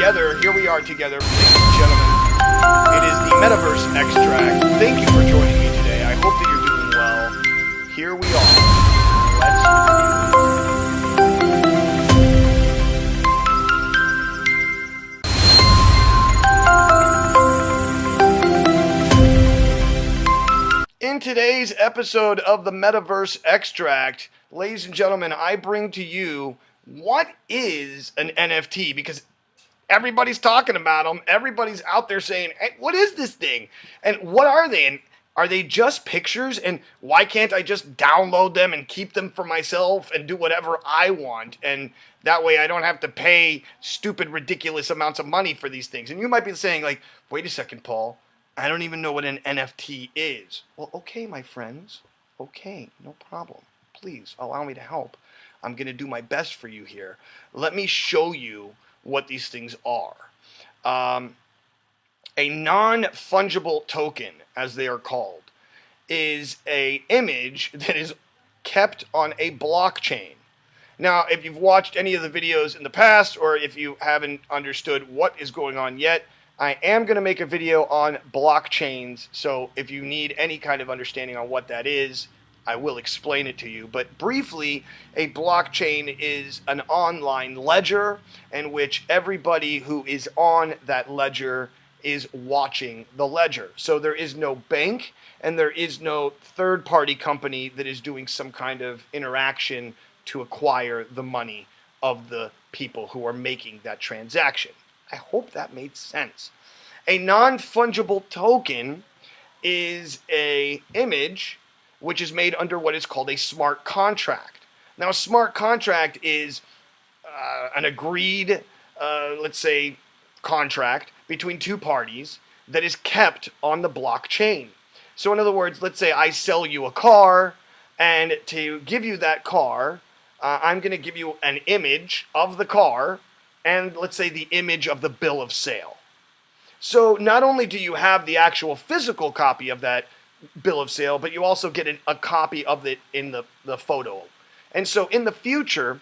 together. Here we are together, ladies and gentlemen. It is the Metaverse Extract. Thank you for joining me today. I hope that you're doing well. Here we are. In today's episode of the Metaverse Extract, ladies and gentlemen, I bring to you what is an NFT, because everybody's talking about them. Everybody's out there saying, hey, what is this thing? And what are they? And are they just pictures? And why can't I just download them and keep them for myself and do whatever I want? And that way I don't have to pay stupid, ridiculous amounts of money for these things. And you might be saying, like, wait a second, Paul. I don't even know what an NFT is. Well, okay, my friends. Okay, no problem. Please allow me to help. I'm going to do my best for you here. Let me show you what these things are. A non-fungible token, as they are called, is an image that is kept on a blockchain. Now, if you've watched any of the videos in the past, or if you haven't understood what is going on yet, I am going to make a video on blockchains, so if you need any kind of understanding on what that is, I will explain it to you. But briefly, a blockchain is an online ledger in which everybody who is on that ledger is watching the ledger. So there is no bank and there is no third-party company that is doing some kind of interaction to acquire the money of the people who are making that transaction. I hope that made sense. A non-fungible token is an image which is made under what is called a smart contract. Now, a smart contract is an agreed, let's say, contract between two parties that is kept on the blockchain. So in other words, let's say I sell you a car, and to give you that car, I'm going to give you an image of the car, and let's say the image of the bill of sale. So not only do you have the actual physical copy of that bill of sale, but you also get a copy of it in the photo. And so in the future,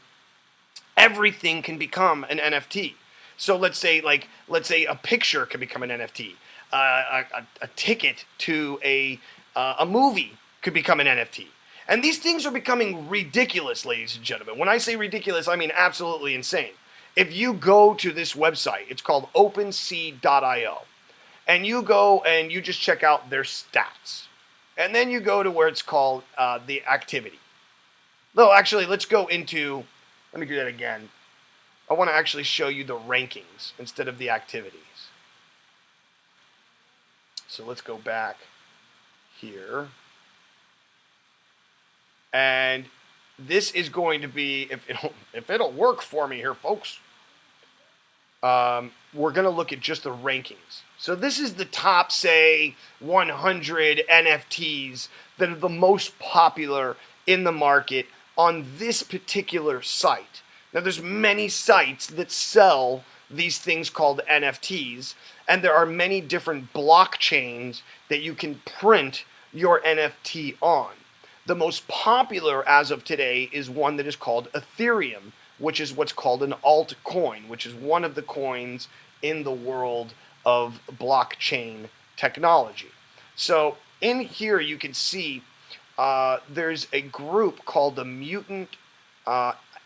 everything can become an NFT. So let's say a picture can become an NFT. A ticket to a movie could become an NFT. And these things are becoming ridiculous, ladies and gentlemen. When I say ridiculous, I mean absolutely insane. If you go to this website, it's called OpenSea.io, and you go and you just check out their stats. And then you go to where it's called the activity. No, actually, let's go into, let me do that again. I want to actually show you the rankings instead of the activities. So let's go back here. And this is going to be, if it'll work for me here, folks, we're going to look at just the rankings. So this is the top, say, 100 NFTs that are the most popular in the market on this particular site. Now, there's many sites that sell these things called NFTs, and there are many different blockchains that you can print your NFT on. The most popular as of today is one that is called Ethereum, which is what's called an altcoin, which is one of the coins in the world of blockchain technology. So in here you can see there's a group called the Mutant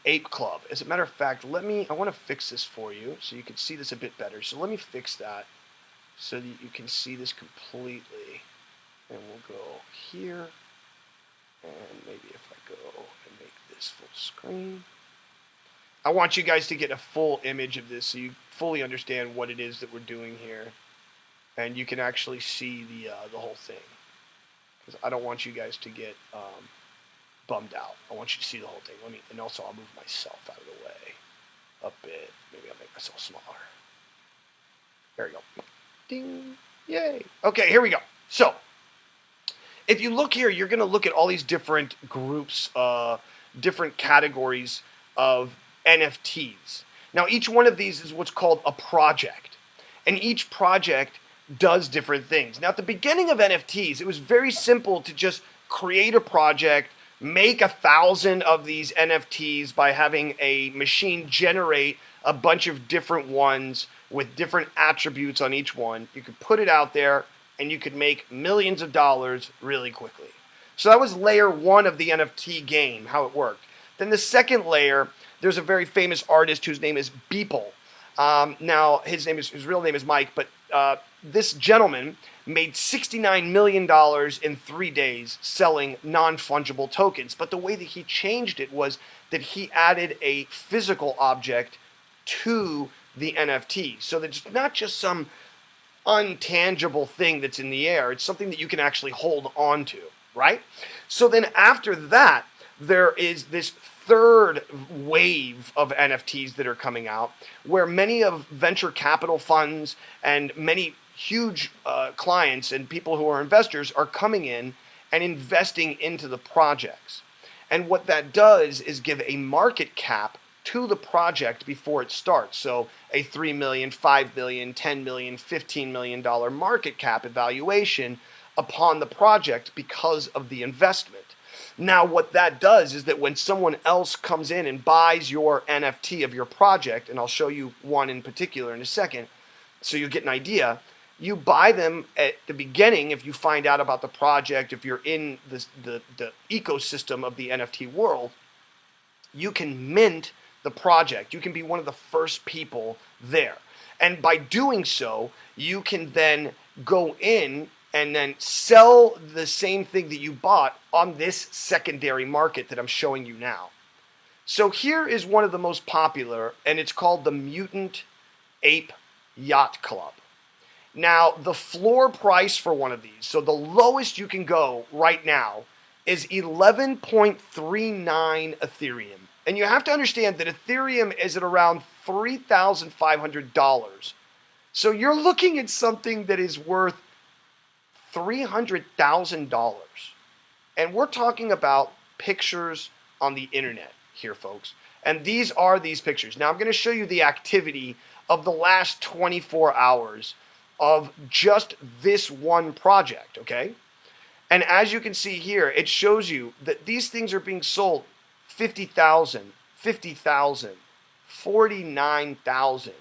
Ape Club. As a matter of fact, I want to fix this for you so you can see this a bit better. So let me fix that so that you can see this completely. And we'll go here. And maybe if I go and make this full screen. I want you guys to get a full image of this so you fully understand what it is that we're doing here. And you can actually see the whole thing. Because I don't want you guys to get bummed out. I want you to see the whole thing. And also I'll move myself out of the way a bit. Maybe I'll make myself smaller. There we go. Ding. Yay. Okay, here we go. So, if you look here, you're going to look at all these different groups, different categories of NFTs. Now, each one of these is what's called a project. And each project does different things. Now, at the beginning of NFTs, it was very simple to just create a project, make 1,000 of these NFTs by having a machine generate a bunch of different ones with different attributes on each one. You could put it out there and you could make millions of dollars really quickly. So that was layer one of the NFT game, how it worked. Then the second layer, there's a very famous artist whose name is Beeple. Now, his real name is Mike, but this gentleman made $69 million in 3 days selling non-fungible tokens. But the way that he changed it was that he added a physical object to the NFT. So that it's not just some untangible thing that's in the air. It's something that you can actually hold on to, right? So then after that, there is this third wave of NFTs that are coming out, where many of venture capital funds and many huge clients and people who are investors are coming in and investing into the projects. And what that does is give a market cap to the project before it starts. So a $3 million, $5 million, $10 million, $15 million market cap evaluation upon the project because of the investment. Now, what that does is that when someone else comes in and buys your NFT of your project, and I'll show you one in particular in a second, so you get an idea, you buy them at the beginning if you find out about the project, if you're in the ecosystem of the NFT world, you can mint the project. You can be one of the first people there. And by doing so, you can then go in and then sell the same thing that you bought on this secondary market that I'm showing you now. So here is one of the most popular, and it's called the Mutant Ape Yacht Club. Now, the floor price for one of these, so the lowest you can go right now, is 11.39 Ethereum. And you have to understand that Ethereum is at around $3,500. So you're looking at something that is worth $300,000. And we're talking about pictures on the internet here, folks. And these are these pictures. Now I'm going to show you the activity of the last 24 hours of just this one project, okay? And as you can see here, it shows you that these things are being sold 50,000, 50,000, 49,000,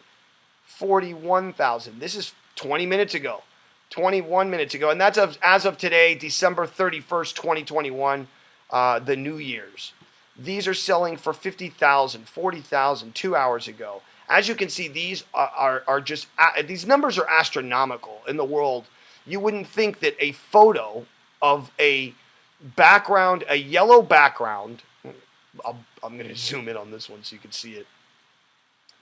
41,000. This is 20 minutes ago. 21 minutes ago, and that's as of today, December 31st, 2021, the New Year's. These are selling for 50,000, 40,000 2 hours ago. As you can see, these are just, these numbers are astronomical in the world. You wouldn't think that a photo of a background, a yellow background, I'm going to zoom in on this one so you can see it.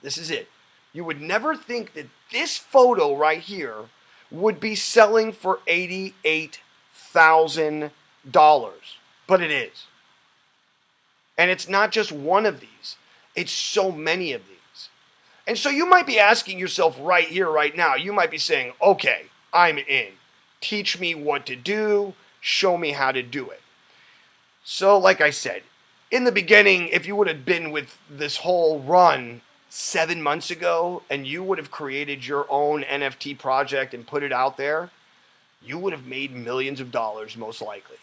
This is it. You would never think that this photo right here would be selling for $88,000, but it is. And it's not just one of these, it's so many of these. And so you might be asking yourself right here, right now, you might be saying, okay, I'm in. Teach me what to do, show me how to do it. So like I said, in the beginning, if you would have been with this whole run 7 months ago and you would have created your own NFT project and put it out there, you would have made millions of dollars most likely.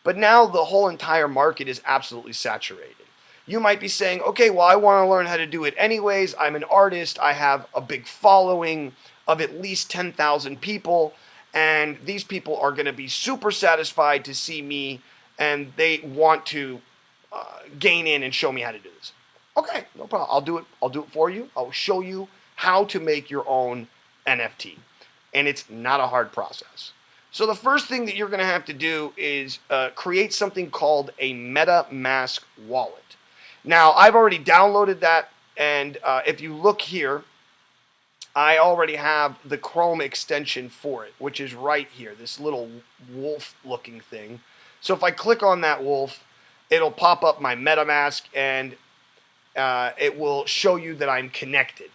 But now the whole entire market is absolutely saturated. You might be saying, okay, well, I want to learn how to do it anyways. I'm an artist. I have a big following of at least 10,000 people, and these people are going to be super satisfied to see me, and they want to gain in and show me how to do this. Okay, no problem. I'll do it. I'll do it for you. I'll show you how to make your own NFT. And it's not a hard process. So the first thing that you're going to have to do is create something called a MetaMask wallet. Now, I've already downloaded that. And if you look here, I already have the Chrome extension for it, which is right here, this little wolf-looking thing. So if I click on that wolf, it'll pop up my MetaMask, and it will show you that I'm connected.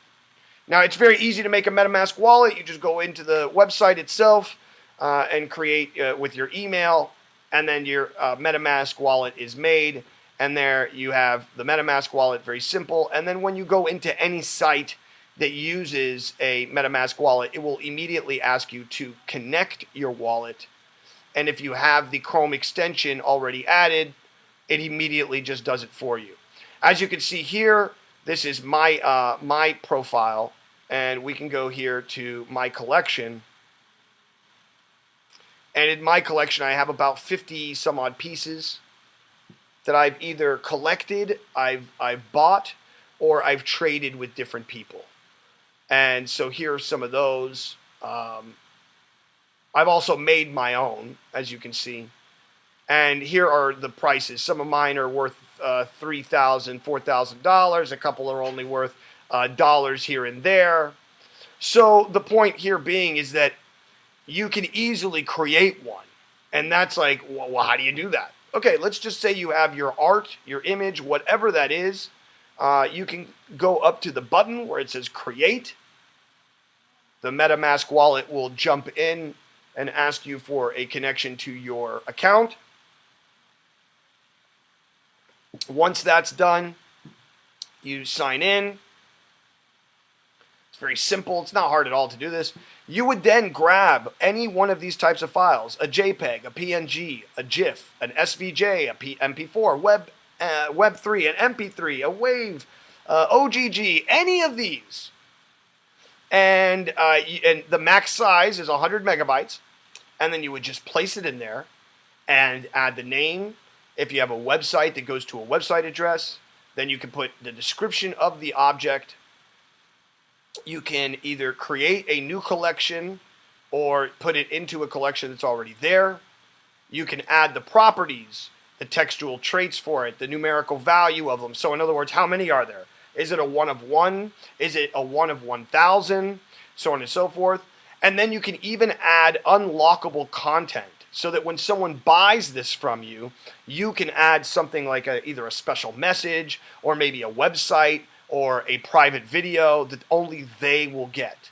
Now, it's very easy to make a MetaMask wallet. You just go into the website itself and create with your email, and then your MetaMask wallet is made. And there you have the MetaMask wallet, very simple. And then when you go into any site that uses a MetaMask wallet, it will immediately ask you to connect your wallet. And if you have the Chrome extension already added, it immediately just does it for you. As you can see here, this is my profile, and we can go here to my collection. And in my collection, I have about 50 some odd pieces that I've either collected, I've bought, or I've traded with different people. And so here are some of those. I've also made my own, as you can see. And here are the prices. Some of mine are worth $3,000, $4,000. A couple are only worth dollars here and there. So the point here being is that you can easily create one. And that's like, well, how do you do that? Okay, let's just say you have your art, your image, whatever that is. You can go up to the button where it says create. The MetaMask wallet will jump in and ask you for a connection to your account. Once that's done, you sign in. It's very simple. It's not hard at all to do this. You would then grab any one of these types of files, a JPEG, a PNG, a GIF, an SVJ, a MP4, Web3, an MP3, a WAV, OGG, any of these. And the max size is 100 megabytes. And then you would just place it in there and add the name. If you have a website that goes to a website address, then you can put the description of the object. You can either create a new collection or put it into a collection that's already there. You can add the properties, the textual traits for it, the numerical value of them. So in other words, how many are there? Is it a 1 of 1? Is it a 1 of 1,000? So on and so forth. And then you can even add unlockable content so that when someone buys this from you, you can add something like either a special message or maybe a website or a private video that only they will get.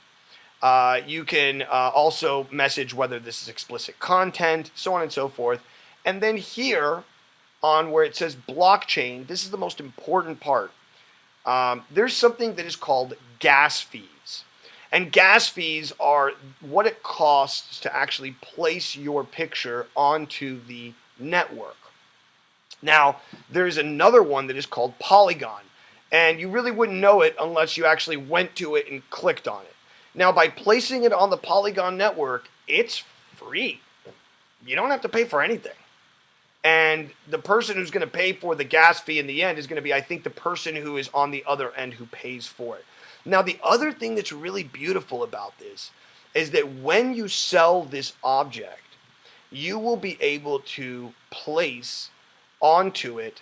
You can also message whether this is explicit content, so on and so forth. And then here on where it says blockchain, this is the most important part. There's something that is called gas fees. And gas fees are what it costs to actually place your picture onto the network. Now, there's another one that is called Polygon. And you really wouldn't know it unless you actually went to it and clicked on it. Now, by placing it on the Polygon network, it's free. You don't have to pay for anything. And the person who's going to pay for the gas fee in the end is going to be, I think, the person who is on the other end who pays for it. Now, the other thing that's really beautiful about this is that when you sell this object, you will be able to place onto it,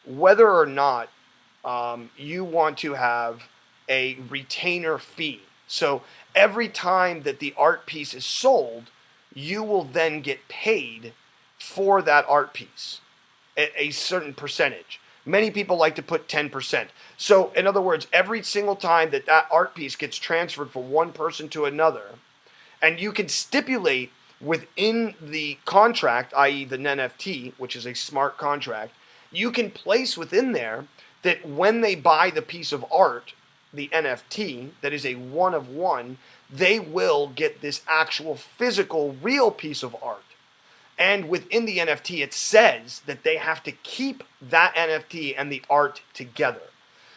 whether or not you want to have a retainer fee. So every time that the art piece is sold, you will then get paid for that art piece, a certain percentage. Many people like to put 10%. So in other words, every single time that that art piece gets transferred from one person to another, and you can stipulate within the contract, i.e. the NFT, which is a smart contract, you can place within there that when they buy the piece of art, the NFT, that is a 1 of 1, they will get this actual physical real piece of art. And within the NFT, it says that they have to keep that NFT and the art together.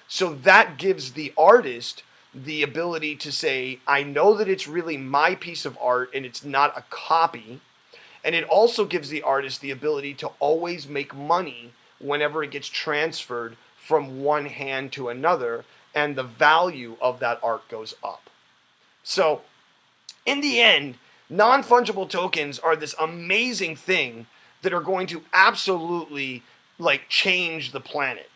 So that gives the artist the ability to say, I know that it's really my piece of art and it's not a copy. And it also gives the artist the ability to always make money whenever it gets transferred from one hand to another, and the value of that art goes up. So in the end, non-fungible tokens are this amazing thing that are going to absolutely change the planet.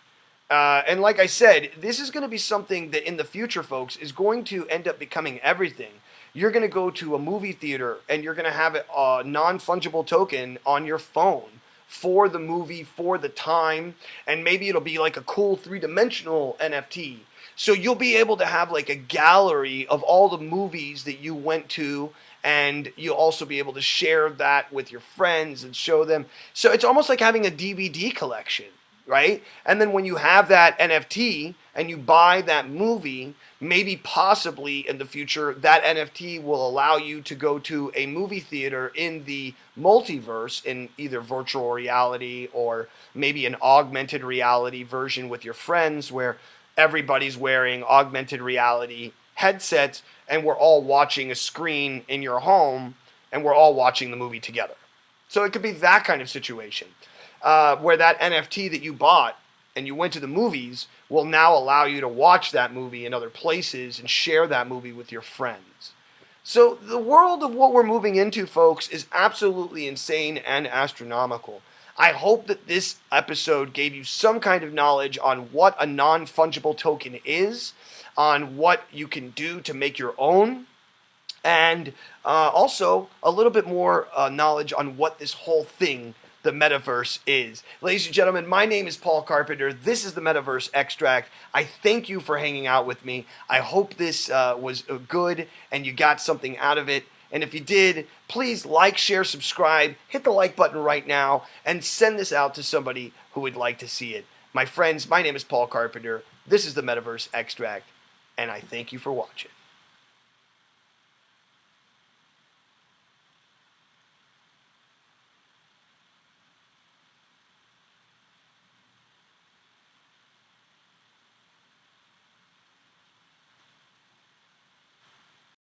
And like I said, this is going to be something that in the future, folks, is going to end up becoming everything. You're going to go to a movie theater and you're going to have a non-fungible token on your phone for the movie, for the time, and maybe it'll be like a cool 3-dimensional NFT. So you'll be able to have like a gallery of all the movies that you went to, and you'll also be able to share that with your friends and show them. So it's almost like having a DVD collection, right? And then when you have that NFT and you buy that movie, maybe possibly in the future, that NFT will allow you to go to a movie theater in the multiverse in either virtual reality or maybe an augmented reality version with your friends where everybody's wearing augmented reality headsets and we're all watching a screen in your home and we're all watching the movie together. So it could be that kind of situation where that NFT that you bought and you went to the movies will now allow you to watch that movie in other places and share that movie with your friends. So the world of what we're moving into, folks, is absolutely insane and astronomical. I hope that this episode gave you some kind of knowledge on what a non-fungible token is, on what you can do to make your own, and also a little bit more knowledge on what this whole thing, the metaverse, is. Ladies and gentlemen, my name is Paul Carpenter. This is the Metaverse Extract. I thank you for hanging out with me. I hope this was good and you got something out of it. And if you did, please like, share, subscribe, hit the like button right now, and send this out to somebody who would like to see it. My friends, my name is Paul Carpenter. This is the Metaverse Extract, and I thank you for watching.